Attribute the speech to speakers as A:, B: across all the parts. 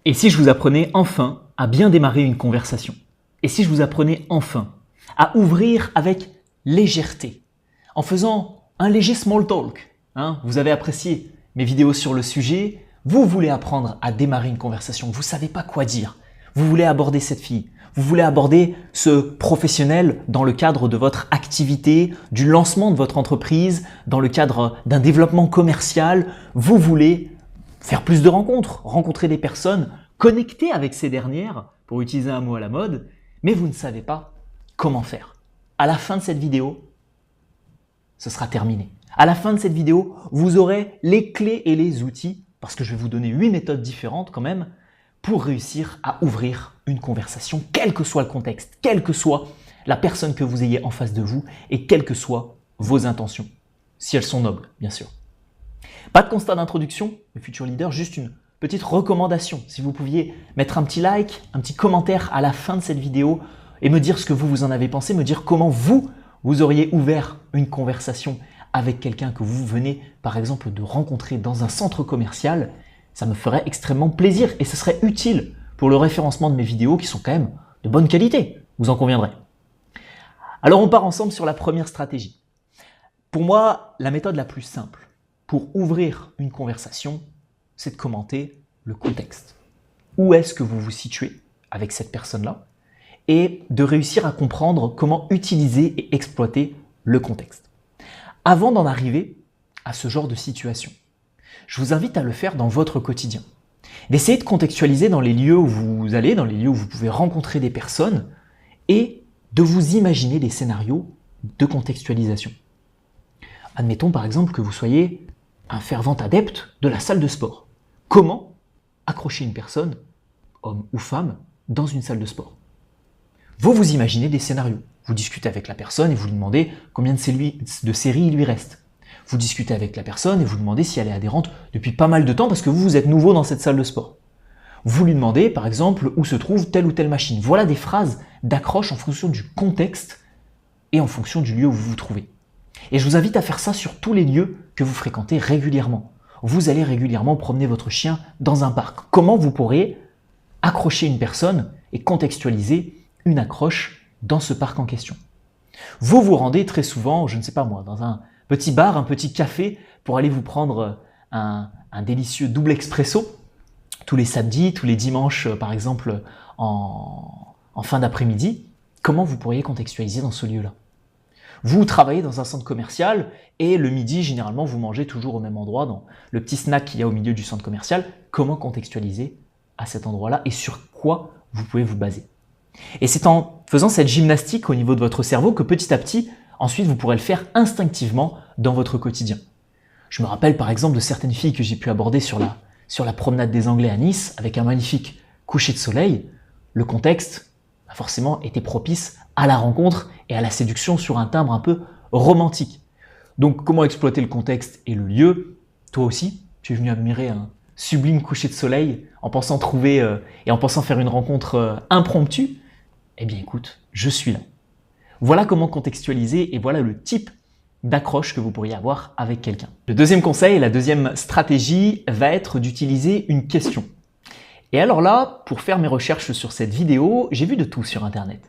A: Et si je vous apprenais enfin à bien démarrer une conversation? Et si je vous apprenais enfin à ouvrir avec légèreté, en faisant un léger small talk, vous avez apprécié mes vidéos sur le sujet, vous voulez apprendre à démarrer une conversation, vous ne savez pas quoi dire, vous voulez aborder cette fille, vous voulez aborder ce professionnel dans le cadre de votre activité, du lancement de votre entreprise, dans le cadre d'un développement commercial, vous voulez faire plus de rencontres, rencontrer des personnes, connecter avec ces dernières, pour utiliser un mot à la mode, mais vous ne savez pas comment faire. À la fin de cette vidéo, ce sera terminé. À la fin de cette vidéo, vous aurez les clés et les outils, parce que je vais vous donner 8 méthodes différentes quand même, pour réussir à ouvrir une conversation, quel que soit le contexte, quelle que soit la personne que vous ayez en face de vous et quelles que soient vos intentions, si elles sont nobles, bien sûr. Pas de constat d'introduction, le futur leader, juste une petite recommandation. Si vous pouviez mettre un petit like, un petit commentaire à la fin de cette vidéo et me dire ce que vous en avez pensé, me dire comment vous auriez ouvert une conversation avec quelqu'un que vous venez par exemple de rencontrer dans un centre commercial, ça me ferait extrêmement plaisir et ce serait utile pour le référencement de mes vidéos qui sont quand même de bonne qualité, vous en conviendrez. Alors on part ensemble sur la première stratégie. Pour moi, la méthode la plus simple pour ouvrir une conversation, c'est de commenter le contexte. Où est-ce que vous vous situez avec cette personne-là et de réussir à comprendre comment utiliser et exploiter le contexte. Avant d'en arriver à ce genre de situation, je vous invite à le faire dans votre quotidien. D'essayer de contextualiser dans les lieux où vous allez, dans les lieux où vous pouvez rencontrer des personnes et de vous imaginer des scénarios de contextualisation. Admettons par exemple que vous soyez un fervent adepte de la salle de sport. Comment accrocher une personne, homme ou femme, dans une salle de sport? Vous vous imaginez des scénarios. Vous discutez avec la personne et vous lui demandez combien de séries il lui reste. Vous discutez avec la personne et vous lui demandez si elle est adhérente depuis pas mal de temps parce que vous êtes nouveau dans cette salle de sport. Vous lui demandez par exemple où se trouve telle ou telle machine. Voilà des phrases d'accroche en fonction du contexte et en fonction du lieu où vous vous trouvez. Et je vous invite à faire ça sur tous les lieux que vous fréquentez régulièrement. Vous allez régulièrement promener votre chien dans un parc. Comment vous pourrez accrocher une personne et contextualiser une accroche dans ce parc en question? Vous vous rendez très souvent, je ne sais pas moi, dans un petit bar, un petit café pour aller vous prendre un délicieux double expresso tous les samedis, tous les dimanches par exemple en fin d'après-midi. Comment vous pourriez contextualiser dans ce lieu-là? Vous travaillez dans un centre commercial et le midi, généralement, vous mangez toujours au même endroit, dans le petit snack qu'il y a au milieu du centre commercial. Comment contextualiser à cet endroit-là et sur quoi vous pouvez vous baser? Et c'est en faisant cette gymnastique au niveau de votre cerveau que petit à petit, ensuite, vous pourrez le faire instinctivement dans votre quotidien. Je me rappelle par exemple de certaines filles que j'ai pu aborder sur la promenade des Anglais à Nice avec un magnifique coucher de soleil. Le contexte a forcément été propice à la rencontre et à la séduction sur un timbre un peu romantique. Donc comment exploiter le contexte et le lieu? Toi aussi, tu es venu admirer un sublime coucher de soleil en pensant trouver et en pensant faire une rencontre impromptue? Eh bien écoute, je suis là. Voilà comment contextualiser et voilà le type d'accroche que vous pourriez avoir avec quelqu'un. Le deuxième conseil, la deuxième stratégie va être d'utiliser une question. Et alors là, pour faire mes recherches sur cette vidéo, j'ai vu de tout sur Internet.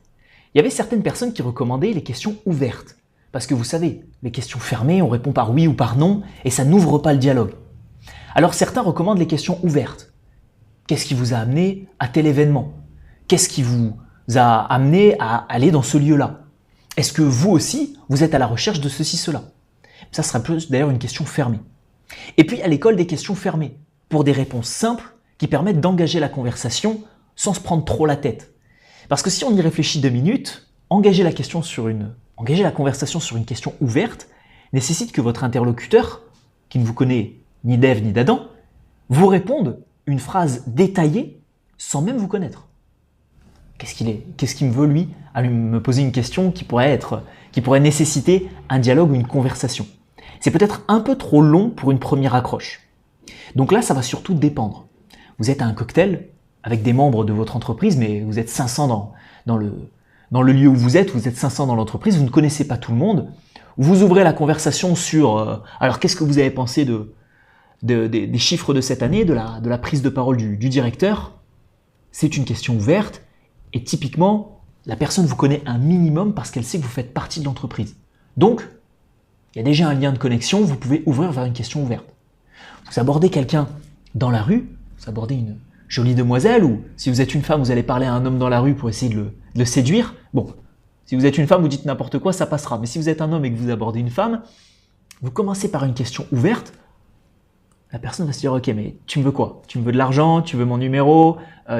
A: Il y avait certaines personnes qui recommandaient les questions ouvertes. Parce que vous savez, les questions fermées, on répond par oui ou par non et ça n'ouvre pas le dialogue. Alors certains recommandent les questions ouvertes. Qu'est-ce qui vous a amené à tel événement? Qu'est-ce qui vous a amené à aller dans ce lieu-là? Est-ce que vous aussi, vous êtes à la recherche de ceci, cela? Ça sera plus d'ailleurs une question fermée. Et puis à l'école, des questions fermées, pour des réponses simples qui permettent d'engager la conversation sans se prendre trop la tête. Parce que si on y réfléchit 2 minutes, engager la conversation sur une question ouverte nécessite que votre interlocuteur, qui ne vous connaît ni d'Ève ni d'Adam, vous réponde une phrase détaillée sans même vous connaître. Qu'est-ce qu'il me veut lui à me poser une question qui pourrait nécessiter un dialogue ou une conversation? C'est peut-être un peu trop long pour une première accroche. Donc là, ça va surtout dépendre. Vous êtes à un cocktail avec des membres de votre entreprise, mais vous êtes 500 dans le lieu où vous êtes 500 dans l'entreprise, vous ne connaissez pas tout le monde. Vous ouvrez la conversation sur alors qu'est-ce que vous avez pensé des chiffres de cette année, de la prise de parole du directeur? c'est une question ouverte et typiquement, la personne vous connaît un minimum parce qu'elle sait que vous faites partie de l'entreprise. Donc, il y a déjà un lien de connexion, vous pouvez ouvrir vers une question ouverte. Vous abordez quelqu'un dans la rue, vous abordez une jolie demoiselle ou si vous êtes une femme, vous allez parler à un homme dans la rue pour essayer de le séduire. Bon, si vous êtes une femme, vous dites n'importe quoi, ça passera. Mais si vous êtes un homme et que vous abordez une femme, vous commencez par une question ouverte. La personne va se dire, ok, mais tu me veux quoi? Tu me veux de l'argent? Tu veux mon numéro?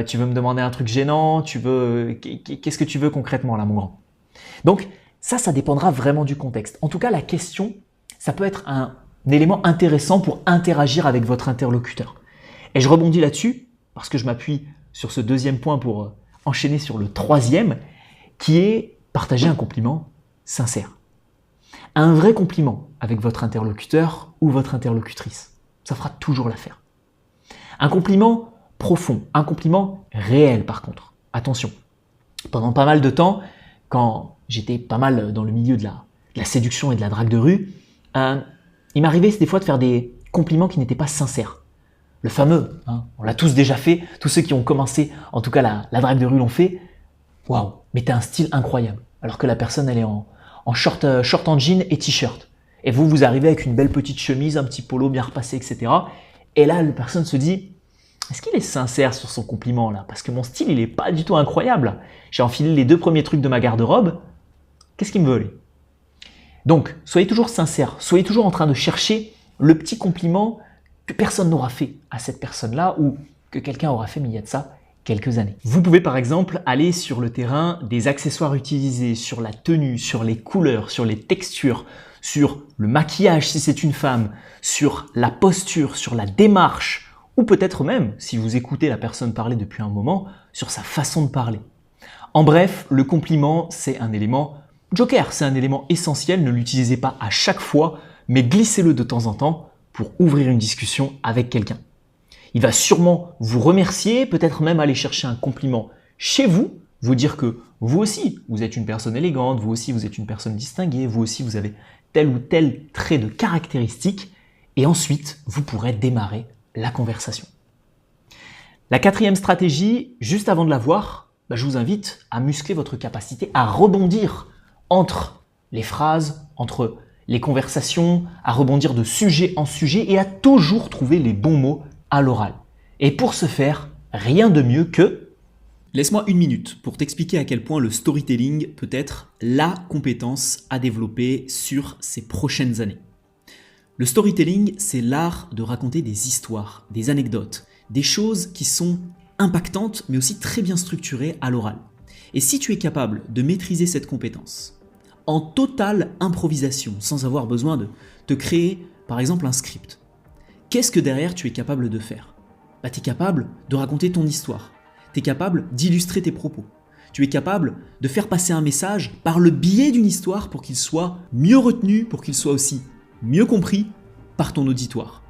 A: Tu veux me demander un truc gênant? Qu'est-ce que tu veux concrètement là, mon grand? Donc, ça dépendra vraiment du contexte. En tout cas, la question, ça peut être un élément intéressant pour interagir avec votre interlocuteur. Et je rebondis là-dessus parce que je m'appuie sur ce deuxième point pour enchaîner sur le troisième, qui est partager un compliment sincère. Un vrai compliment avec votre interlocuteur ou votre interlocutrice. Ça fera toujours l'affaire. Un compliment profond, un compliment réel par contre. Attention, pendant pas mal de temps, quand j'étais pas mal dans le milieu de la séduction et de la drague de rue, il m'arrivait des fois de faire des compliments qui n'étaient pas sincères. Le fameux, on l'a tous déjà fait, tous ceux qui ont commencé, en tout cas la drague de rue l'ont fait. Waouh, mais t'as un style incroyable. Alors que la personne, elle est en short en jean et t-shirt. Et vous arrivez avec une belle petite chemise, un petit polo bien repassé, etc. Et là, la personne se dit, est-ce qu'il est sincère sur son compliment là? Parce que mon style, il n'est pas du tout incroyable. J'ai enfilé les 2 premiers trucs de ma garde-robe. Qu'est-ce qu'il me veut, lui? Donc, soyez toujours sincère. Soyez toujours en train de chercher le petit compliment que personne n'aura fait à cette personne-là ou que quelqu'un aura fait, mais il y a de ça quelques années. Vous pouvez par exemple aller sur le terrain des accessoires utilisés, sur la tenue, sur les couleurs, sur les textures, sur le maquillage si c'est une femme, sur la posture, sur la démarche, ou peut-être même, si vous écoutez la personne parler depuis un moment, sur sa façon de parler. En bref, le compliment, c'est un élément joker, c'est un élément essentiel, ne l'utilisez pas à chaque fois, mais glissez-le de temps en temps pour ouvrir une discussion avec quelqu'un. Il va sûrement vous remercier, peut-être même aller chercher un compliment chez vous, vous dire que vous aussi, vous êtes une personne élégante, vous aussi, vous êtes une personne distinguée, vous aussi, vous avez tel ou tel trait de caractéristique, et ensuite, vous pourrez démarrer la conversation. La 4e stratégie, juste avant de la voir, je vous invite à muscler votre capacité à rebondir entre les phrases, entre les conversations, à rebondir de sujet en sujet et à toujours trouver les bons mots à l'oral. Et pour ce faire, rien de mieux que...
B: Laisse-moi 1 minute pour t'expliquer à quel point le storytelling peut être la compétence à développer sur ces prochaines années. Le storytelling, c'est l'art de raconter des histoires, des anecdotes, des choses qui sont impactantes mais aussi très bien structurées à l'oral. Et si tu es capable de maîtriser cette compétence en totale improvisation, sans avoir besoin de te créer par exemple un script, qu'est-ce que derrière tu es capable de faire? Tu es capable de raconter ton histoire. Tu es capable d'illustrer tes propos. Tu es capable de faire passer un message par le biais d'une histoire pour qu'il soit mieux retenu, pour qu'il soit aussi mieux compris par ton auditoire.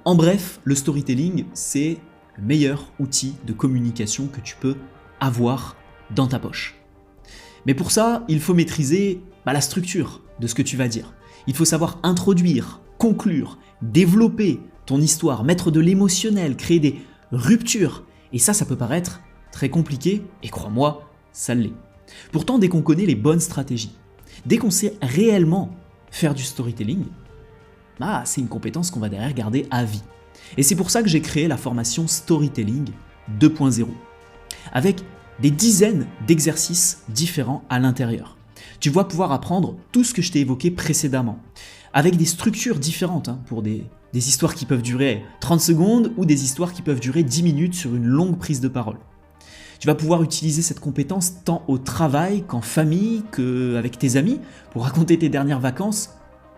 B: En bref, le storytelling, c'est le meilleur outil de communication que tu peux avoir dans ta poche. Mais pour ça, il faut maîtriser la structure de ce que tu vas dire. Il faut savoir introduire, conclure, développer ton histoire, mettre de l'émotionnel, créer des ruptures. Et ça peut paraître très compliqué, et crois-moi, ça l'est. Pourtant, dès qu'on connaît les bonnes stratégies, dès qu'on sait réellement faire du storytelling, c'est une compétence qu'on va derrière garder à vie. Et c'est pour ça que j'ai créé la formation Storytelling 2.0, avec des dizaines d'exercices différents à l'intérieur. Tu vas pouvoir apprendre tout ce que je t'ai évoqué précédemment, avec des structures différentes pour des histoires qui peuvent durer 30 secondes ou des histoires qui peuvent durer 10 minutes sur une longue prise de parole. Tu vas pouvoir utiliser cette compétence tant au travail qu'en famille, qu'avec tes amis, pour raconter tes dernières vacances,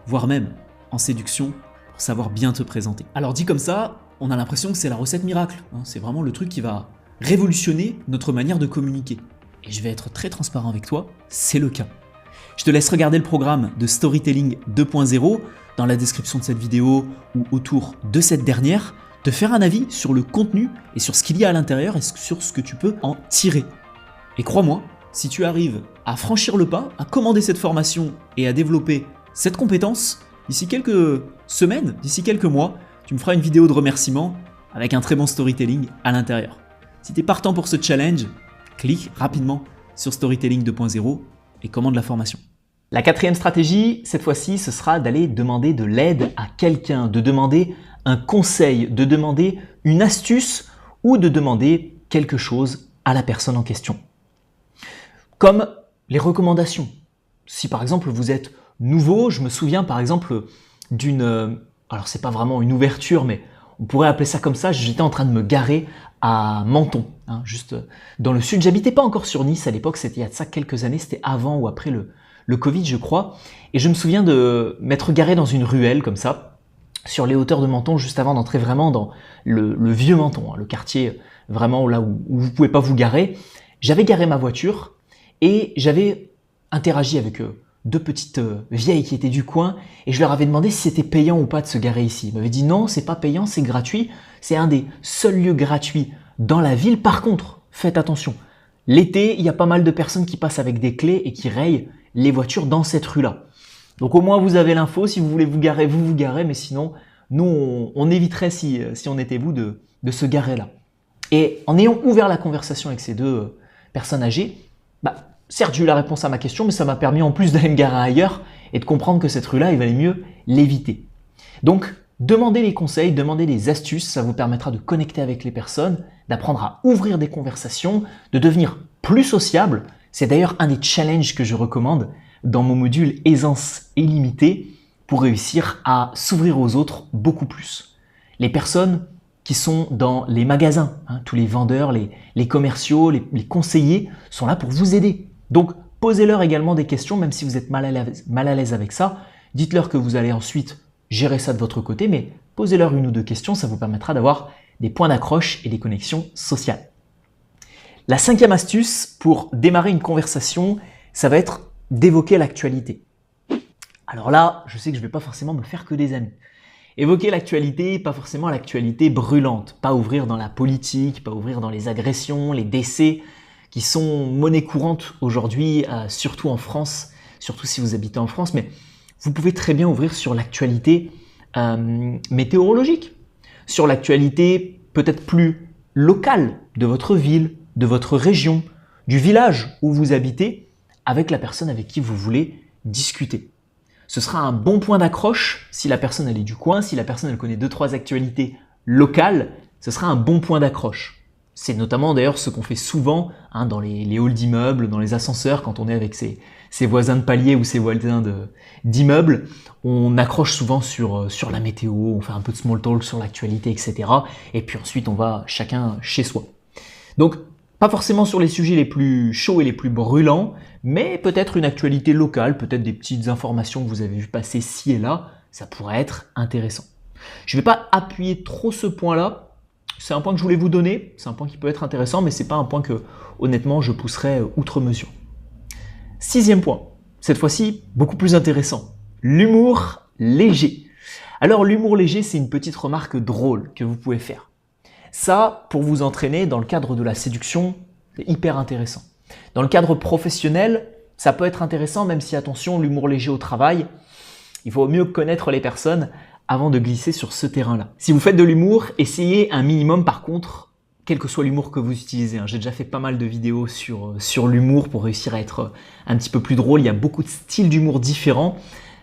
B: voire même en séduction, pour savoir bien te présenter. Alors dit comme ça, on a l'impression que c'est la recette miracle. C'est vraiment le truc qui va révolutionner notre manière de communiquer. Et je vais être très transparent avec toi, c'est le cas. Je te laisse regarder le programme de Storytelling 2.0 dans la description de cette vidéo ou autour de cette dernière, te faire un avis sur le contenu et sur ce qu'il y a à l'intérieur et sur ce que tu peux en tirer. Et crois-moi, si tu arrives à franchir le pas, à commander cette formation et à développer cette compétence, d'ici quelques semaines, d'ici quelques mois, tu me feras une vidéo de remerciement avec un très bon storytelling à l'intérieur. Si tu es partant pour ce challenge, clique rapidement sur Storytelling 2.0 et commande la formation.
A: La quatrième stratégie, cette fois-ci, ce sera d'aller demander de l'aide à quelqu'un, de demander un conseil, de demander une astuce ou de demander quelque chose à la personne en question. Comme les recommandations. Si par exemple vous êtes nouveau, je me souviens par exemple d'une... alors c'est pas vraiment une ouverture, mais on pourrait appeler ça comme ça, j'étais en train de me garer à Menton, juste dans le sud. J'habitais pas encore sur Nice à l'époque, c'était il y a de ça quelques années, c'était avant ou après le Covid je crois. Et je me souviens de m'être garé dans une ruelle comme ça, sur les hauteurs de Menton, juste avant d'entrer vraiment dans le vieux Menton, le quartier vraiment là où vous pouvez pas vous garer. J'avais garé ma voiture et j'avais interagi avec deux petites vieilles qui étaient du coin et je leur avais demandé si c'était payant ou pas de se garer ici. Ils m'avaient dit non, c'est pas payant, c'est gratuit. C'est un des seuls lieux gratuits dans la ville. Par contre, faites attention. L'été, il y a pas mal de personnes qui passent avec des clés et qui rayent les voitures dans cette rue-là. Donc au moins vous avez l'info, si vous voulez vous garer, vous vous garez, mais sinon, nous on éviterait si on était vous de se garer là. Et en ayant ouvert la conversation avec ces deux personnes âgées, certes, j'ai eu la réponse à ma question, mais ça m'a permis en plus d'aller me garer ailleurs et de comprendre que cette rue-là, il valait mieux l'éviter. Donc, demandez les conseils, demandez des astuces, ça vous permettra de connecter avec les personnes, d'apprendre à ouvrir des conversations, de devenir plus sociable. C'est d'ailleurs un des challenges que je recommande dans mon module Aisance illimitée pour réussir à s'ouvrir aux autres beaucoup plus. Les personnes qui sont dans les magasins, tous les vendeurs, les commerciaux, les conseillers sont là pour vous aider. Donc, posez-leur également des questions, même si vous êtes mal à l'aise avec ça. Dites-leur que vous allez ensuite gérer ça de votre côté, mais posez-leur une ou deux questions, ça vous permettra d'avoir des points d'accroche et des connexions sociales. La cinquième astuce pour démarrer une conversation, ça va être d'évoquer l'actualité. Alors là, je sais que je ne vais pas forcément me faire que des amis. Évoquer l'actualité, pas forcément l'actualité brûlante, pas ouvrir dans la politique, pas ouvrir dans les agressions, les décès, qui sont monnaie courante aujourd'hui, surtout en France, surtout si vous habitez en France, mais vous pouvez très bien ouvrir sur l'actualité météorologique, sur l'actualité peut-être plus locale de votre ville, de votre région, du village où vous habitez, avec la personne avec qui vous voulez discuter. Ce sera un bon point d'accroche si la personne elle est du coin, si la personne elle connaît 2-3 actualités locales, ce sera un bon point d'accroche. C'est notamment d'ailleurs ce qu'on fait souvent dans les halls d'immeubles, dans les ascenseurs, quand on est avec ses voisins de palier ou ses voisins d'immeubles. On accroche souvent sur la météo, on fait un peu de small talk sur l'actualité, etc. Et puis ensuite, on va chacun chez soi. Donc, pas forcément sur les sujets les plus chauds et les plus brûlants, mais peut-être une actualité locale, peut-être des petites informations que vous avez vu passer ci et là, ça pourrait être intéressant. Je ne vais pas appuyer trop ce point-là. C'est un point que je voulais vous donner, c'est un point qui peut être intéressant, mais ce n'est pas un point que, honnêtement, je pousserai outre mesure. Sixième point, cette fois-ci, beaucoup plus intéressant, l'humour léger. Alors, l'humour léger, c'est une petite remarque drôle que vous pouvez faire. Ça, pour vous entraîner dans le cadre de la séduction, c'est hyper intéressant. Dans le cadre professionnel, ça peut être intéressant, même si, attention, l'humour léger au travail, il faut mieux connaître les personnes avant de glisser sur ce terrain-là. Si vous faites de l'humour, essayez un minimum par contre, quel que soit l'humour que vous utilisez. J'ai déjà fait pas mal de vidéos sur l'humour pour réussir à être un petit peu plus drôle. Il y a beaucoup de styles d'humour différents.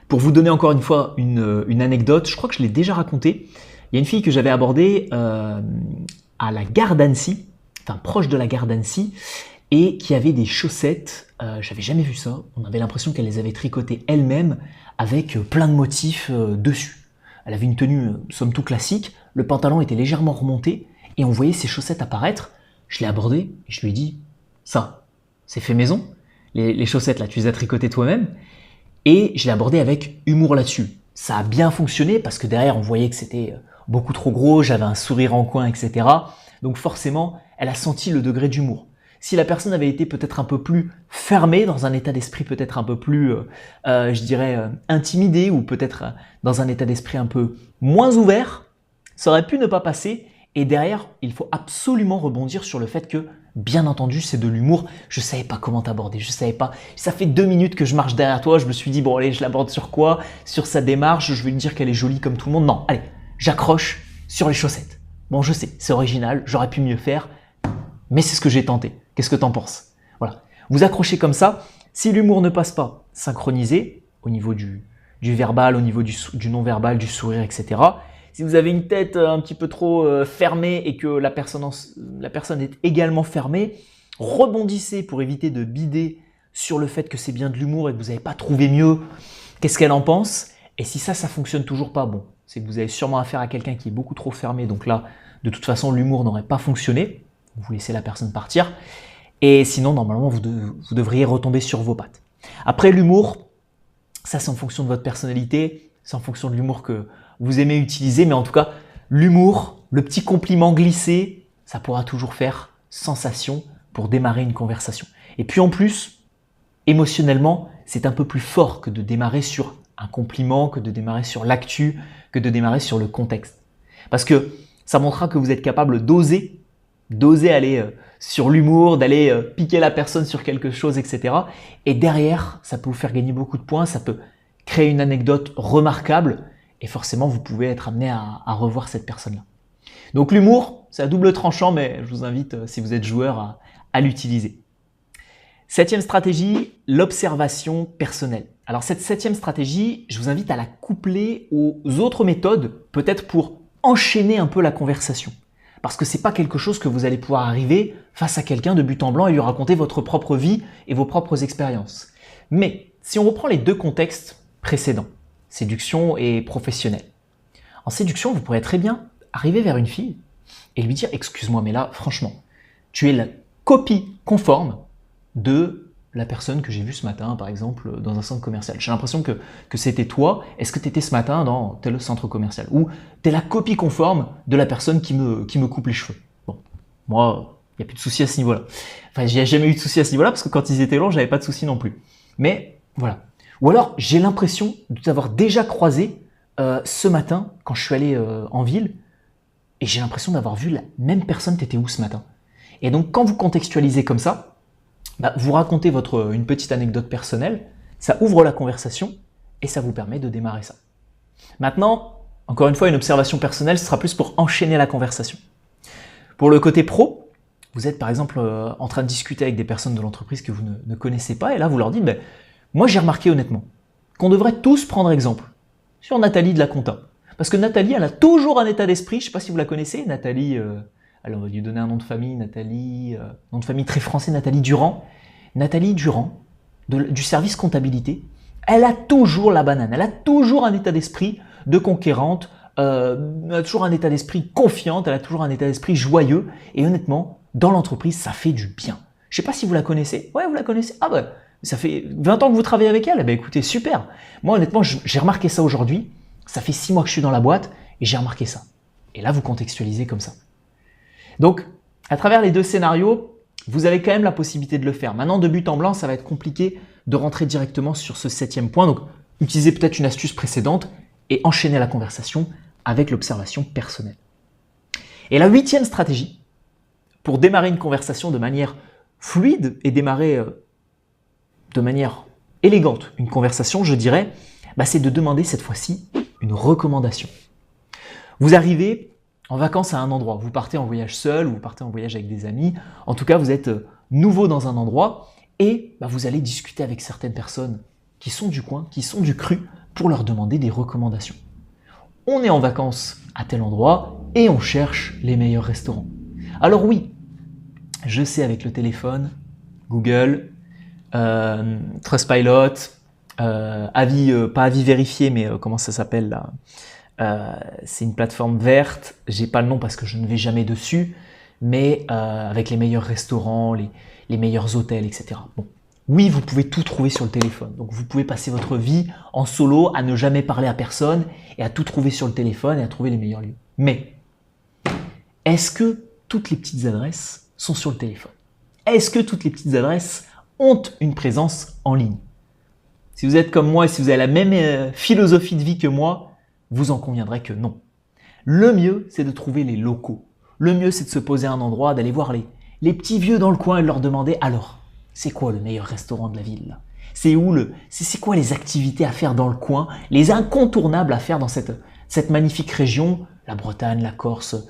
A: Pour vous donner encore une fois une anecdote, je crois que je l'ai déjà raconté. Il y a une fille que j'avais abordée à la gare d'Annecy, enfin proche de la gare d'Annecy, et qui avait des chaussettes, j'avais jamais vu ça. On avait l'impression qu'elle les avait tricotées elle-même avec plein de motifs dessus. Elle avait une tenue somme toute classique, le pantalon était légèrement remonté et on voyait ses chaussettes apparaître. Je l'ai abordé et je lui ai dit « Ça, c'est fait maison, les chaussettes là, tu les as tricotées toi-même ?» Et je l'ai abordé avec humour là-dessus. Ça a bien fonctionné parce que derrière on voyait que c'était beaucoup trop gros, j'avais un sourire en coin, etc. Donc forcément, elle a senti le degré d'humour. Si la personne avait été peut-être un peu plus fermée, dans un état d'esprit peut-être un peu plus, je dirais, intimidé ou peut-être dans un état d'esprit un peu moins ouvert, ça aurait pu ne pas passer. Et derrière, il faut absolument rebondir sur le fait que, bien entendu, c'est de l'humour. Je ne savais pas comment t'aborder, je ne savais pas. Ça fait 2 minutes que je marche derrière toi, je me suis dit, bon allez, je l'aborde sur quoi? Sur sa démarche, je vais lui dire qu'elle est jolie comme tout le monde. Non, allez, j'accroche sur les chaussettes. Bon, je sais, c'est original, j'aurais pu mieux faire. mais c'est ce que j'ai tenté. Qu'est-ce que t'en penses? Voilà. Vous accrochez comme ça. Si l'humour ne passe pas, synchronisez au niveau du verbal, au niveau du non-verbal, du sourire, etc. Si vous avez une tête un petit peu trop fermée et que la personne est également fermée, rebondissez pour éviter de bider sur le fait que c'est bien de l'humour et que vous n'avez pas trouvé mieux. Qu'est-ce qu'elle en pense? Et si ça fonctionne toujours pas, bon, c'est que vous avez sûrement affaire à quelqu'un qui est beaucoup trop fermé. Donc là, de toute façon, l'humour n'aurait pas fonctionné. Vous laissez la personne partir. Et sinon, normalement, vous devriez retomber sur vos pattes. Après, l'humour, ça c'est en fonction de votre personnalité, c'est en fonction de l'humour que vous aimez utiliser. Mais en tout cas, l'humour, le petit compliment glissé, ça pourra toujours faire sensation pour démarrer une conversation. Et puis en plus, émotionnellement, c'est un peu plus fort que de démarrer sur un compliment, que de démarrer sur l'actu, que de démarrer sur le contexte. Parce que ça montrera que vous êtes capable d'oser aller sur l'humour, d'aller piquer la personne sur quelque chose, etc. Et derrière, ça peut vous faire gagner beaucoup de points, ça peut créer une anecdote remarquable et forcément, vous pouvez être amené à revoir cette personne-là. Donc l'humour, c'est à double tranchant, mais je vous invite, si vous êtes joueur, à l'utiliser. 7e stratégie, l'observation personnelle. Alors cette 7e stratégie, je vous invite à la coupler aux autres méthodes, peut-être pour enchaîner un peu la conversation. Parce que c'est pas quelque chose que vous allez pouvoir arriver face à quelqu'un de but en blanc et lui raconter votre propre vie et vos propres expériences. Mais si on reprend les deux contextes précédents, séduction et professionnel. En séduction, vous pourrez très bien arriver vers une fille et lui dire « Excuse-moi, mais là, franchement, tu es la copie conforme de la personne que j'ai vue ce matin, par exemple, dans un centre commercial. J'ai l'impression que c'était toi. Est-ce que tu étais ce matin dans tel centre commercial? Ou tu es la copie conforme de la personne qui me coupe les cheveux. Bon, moi, il n'y a plus de souci à ce niveau-là. Enfin, j'ai jamais eu de souci à ce niveau-là parce que quand ils étaient longs, j'avais pas de souci non plus. Mais voilà. Ou alors, j'ai l'impression de t'avoir déjà croisé ce matin quand je suis allé en ville et j'ai l'impression d'avoir vu la même personne. T'étais où ce matin? Et donc, quand vous contextualisez comme ça, vous racontez une petite anecdote personnelle, ça ouvre la conversation et ça vous permet de démarrer ça. Maintenant, encore une fois, une observation personnelle, ce sera plus pour enchaîner la conversation. Pour le côté pro, vous êtes par exemple en train de discuter avec des personnes de l'entreprise que vous ne connaissez pas et là vous leur dites moi j'ai remarqué honnêtement qu'on devrait tous prendre exemple sur Nathalie de la compta. Parce que Nathalie, elle a toujours un état d'esprit, je ne sais pas si vous la connaissez, Nathalie, alors on va lui donner un nom de famille, Nathalie, nom de famille très français, Nathalie Durand. Nathalie Durand, du service comptabilité, elle a toujours la banane, elle a toujours un état d'esprit de conquérante, elle a toujours un état d'esprit confiante, elle a toujours un état d'esprit joyeux, et honnêtement, dans l'entreprise, ça fait du bien. Je ne sais pas si vous la connaissez. Ouais, vous la connaissez? Ah bah, ça fait 20 ans que vous travaillez avec elle? Eh ben écoutez, super. Moi, honnêtement, j'ai remarqué ça aujourd'hui. Ça fait 6 mois que je suis dans la boîte et j'ai remarqué ça. Et là, vous contextualisez comme ça. Donc, à travers les deux scénarios, vous avez quand même la possibilité de le faire. Maintenant, de but en blanc, ça va être compliqué de rentrer directement sur ce 7e point. Donc, utilisez peut-être une astuce précédente et enchaînez la conversation avec l'observation personnelle. Et la 8e stratégie, pour démarrer une conversation de manière fluide et démarrer de manière élégante une conversation, je dirais, c'est de demander cette fois-ci une recommandation. Vous arrivez en vacances à un endroit, vous partez en voyage seul ou vous partez en voyage avec des amis, en tout cas vous êtes nouveau dans un endroit et vous allez discuter avec certaines personnes qui sont du coin, qui sont du cru, pour leur demander des recommandations. On est en vacances à tel endroit et on cherche les meilleurs restaurants. Alors oui, je sais avec le téléphone, Google, Trustpilot, pas avis vérifié, mais comment ça s'appelle là, c'est une plateforme verte, j'ai pas le nom parce que je ne vais jamais dessus, mais avec les meilleurs restaurants, les meilleurs hôtels, etc. Bon. Oui, vous pouvez tout trouver sur le téléphone. Donc vous pouvez passer votre vie en solo à ne jamais parler à personne et à tout trouver sur le téléphone et à trouver les meilleurs lieux. Mais est-ce que toutes les petites adresses sont sur le téléphone? Est-ce que toutes les petites adresses ont une présence en ligne? Si vous êtes comme moi et si vous avez la même philosophie de vie que moi, vous en conviendrez que non. Le mieux, c'est de trouver les locaux. Le mieux, c'est de se poser à un endroit, d'aller voir les petits vieux dans le coin et de leur demander « Alors, c'est quoi le meilleur restaurant de la ville là? C'est où c'est quoi les activités à faire dans le coin, les incontournables à faire dans cette magnifique région la Bretagne, la Corse,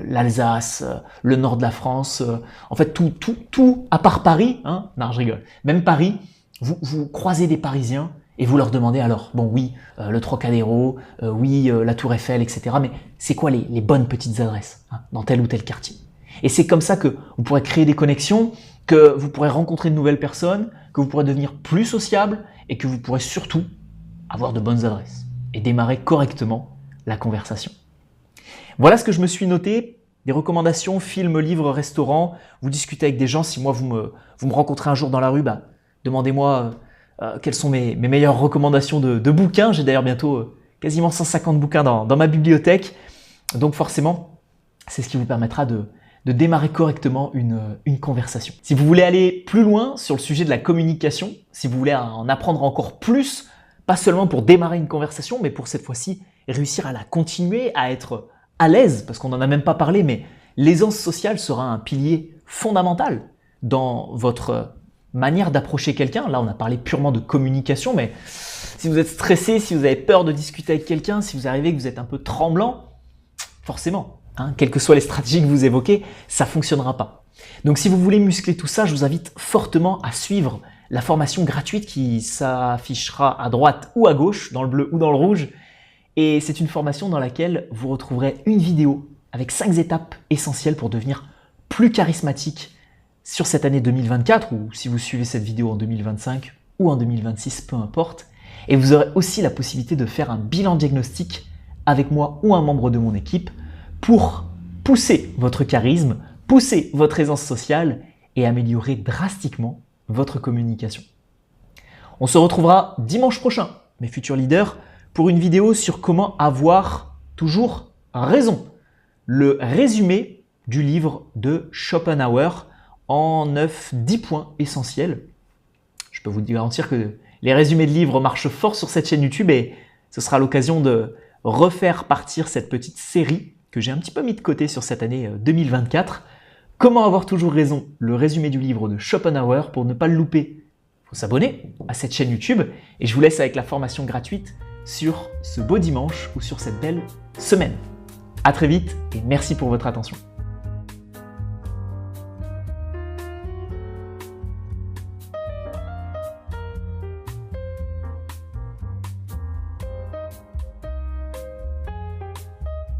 A: l'Alsace, le nord de la France, en fait tout, à part Paris, hein, non je rigole, même Paris, vous croisez des Parisiens et vous leur demandez alors, bon oui, le Trocadéro, oui, la Tour Eiffel, etc. Mais c'est quoi les bonnes petites adresses hein, dans tel ou tel quartier? Et c'est comme ça que vous pourrez créer des connexions, que vous pourrez rencontrer de nouvelles personnes, que vous pourrez devenir plus sociable et que vous pourrez surtout avoir de bonnes adresses et démarrer correctement la conversation. Voilà ce que je me suis noté, des recommandations, films, livres, restaurants. Vous discutez avec des gens, si moi vous me rencontrez un jour dans la rue, demandez-moi quelles sont mes meilleures recommandations de bouquins. J'ai d'ailleurs bientôt quasiment 150 bouquins dans ma bibliothèque. Donc forcément, c'est ce qui vous permettra de démarrer correctement une conversation. Si vous voulez aller plus loin sur le sujet de la communication, si vous voulez en apprendre encore plus, pas seulement pour démarrer une conversation, mais pour cette fois-ci réussir à la continuer, à être à l'aise, parce qu'on n'en a même pas parlé, mais l'aisance sociale sera un pilier fondamental dans votre manière d'approcher quelqu'un. Là, on a parlé purement de communication, mais si vous êtes stressé, si vous avez peur de discuter avec quelqu'un, si vous arrivez que vous êtes un peu tremblant, forcément, hein, quelles que soient les stratégies que vous évoquez, ça ne fonctionnera pas. Donc si vous voulez muscler tout ça, je vous invite fortement à suivre la formation gratuite qui s'affichera à droite ou à gauche, dans le bleu ou dans le rouge. Et c'est une formation dans laquelle vous retrouverez une vidéo avec 5 étapes essentielles pour devenir plus charismatique sur cette année 2024, ou si vous suivez cette vidéo en 2025 ou en 2026, peu importe. Et vous aurez aussi la possibilité de faire un bilan diagnostic avec moi ou un membre de mon équipe pour pousser votre charisme, pousser votre aisance sociale et améliorer drastiquement votre communication. On se retrouvera dimanche prochain, mes futurs leaders, pour une vidéo sur comment avoir toujours raison. Le résumé du livre de Schopenhauer en 9-10 points essentiels. Je peux vous garantir que les résumés de livres marchent fort sur cette chaîne YouTube et ce sera l'occasion de refaire partir cette petite série que j'ai un petit peu mis de côté sur cette année 2024. Comment avoir toujours raison, le résumé du livre de Schopenhauer. Pour ne pas le louper, il faut s'abonner à cette chaîne YouTube et je vous laisse avec la formation gratuite sur ce beau dimanche ou sur cette belle semaine. À très vite et merci pour votre attention.